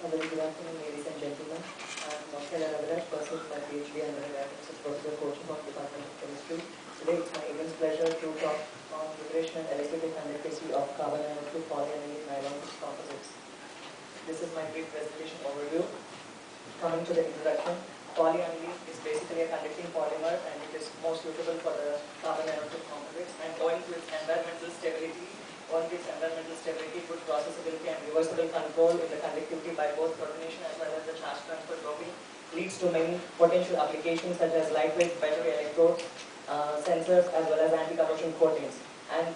A very good afternoon, ladies and gentlemen. I'm Dr. Ravi, pursuing my PhD under an Associate Professor coaching from Department of Chemistry. Today it's my immense pleasure to talk on liberation and electrical conductivity of carbon nanotube polyaniline nylon composites. This is my brief presentation overview. Coming to the introduction, polyaniline is basically a conducting polymer and it is more suitable for the carbon nanotube composites, and owing to its environmental stability, good processability and reversible control in the conductivity by both protonation as well as the charge transfer doping leads to many potential applications such as lightweight battery electrodes, sensors as well as anti-corrosion coatings. And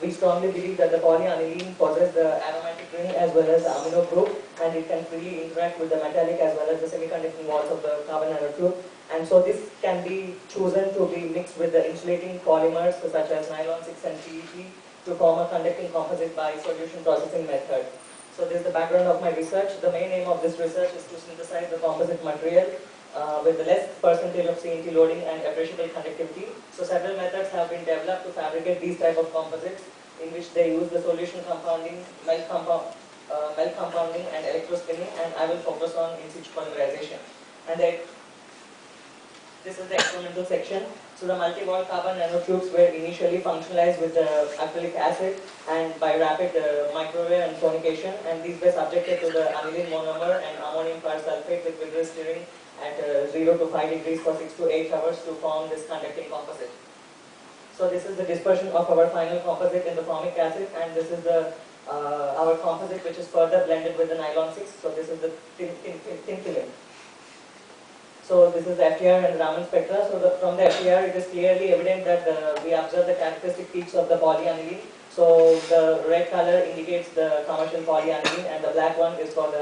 we strongly believe that the polyaniline possesses the aromatic ring as well as the amino group, and it can freely interact with the metallic as well as the semiconducting walls of the carbon nanotube. And so this can be chosen to be mixed with the insulating polymers such as nylon 6 and PET to form a conducting composite by solution processing method. So this is the background of my research. The main aim of this research is to synthesize the composite material with the less percentage of CNT loading and appreciable conductivity. So several methods have been developed to fabricate these type of composites, in which they use the solution compounding, melt compounding and electrospinning, and I will focus on in situ polymerization. And this is the experimental section. So the multi-wall carbon nanotubes were initially functionalized with the acrylic acid and by rapid microwave and sonication, and these were subjected to the aniline monomer and ammonium persulfate with vigorous stirring at 0 to 5 degrees for 6 to 8 hours to form this conducting composite. So this is the dispersion of our final composite in the formic acid, and this is the our composite which is further blended with the nylon 6. So this is the thin film. So this is the FTR and Raman spectra. So from the FTR, it is clearly evident that we observe the characteristic peaks of the polyaniline. So the red color indicates the commercial polyaniline, and the black one is for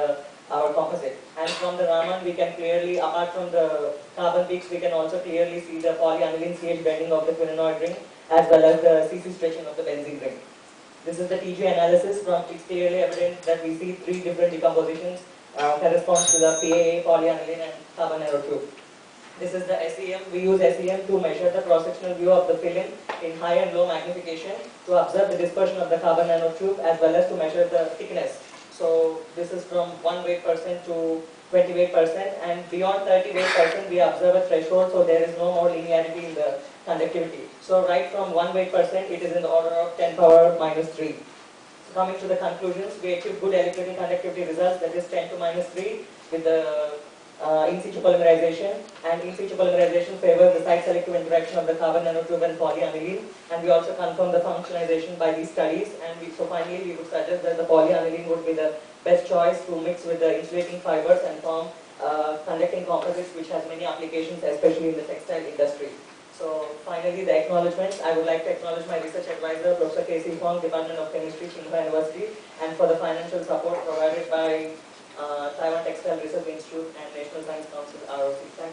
our composite. And from the Raman, we can clearly, apart from the carbon peaks, we can also clearly see the polyaniline CH bending of the quinonoid ring as well as the CC stretching of the benzene ring. This is the TG analysis. From it's clearly evident that we see three different decompositions corresponds to the PAA, polyaniline and carbon nanotube. This is the SEM. We use SEM to measure the cross-sectional view of the film in high and low magnification to observe the dispersion of the carbon nanotube as well as to measure the thickness. So this is from 1 weight percent to 20 weight percent, and beyond 30 weight percent we observe a threshold, so there is no more linearity in the conductivity. So right from 1 weight percent it is in the order of 10 power minus 3. Coming to the conclusions, we achieved good electrical conductivity results, that is 10 to minus 3 with the in situ polymerization, and in situ polymerization favors the site selective interaction of the carbon nanotube and polyaniline, and we also confirm the functionalization by these studies, and so finally we would suggest that the polyaniline would be the best choice to mix with the insulating fibers and form conducting composites, which has many applications, especially in the textile industry. So finally, the acknowledgements. I would like to acknowledge my research advisor, Professor K.C. Fong, Department of Chemistry, Tsinghua University, and for the financial support provided by Taiwan Textile Research Institute and National Science Council, ROC. Thank you.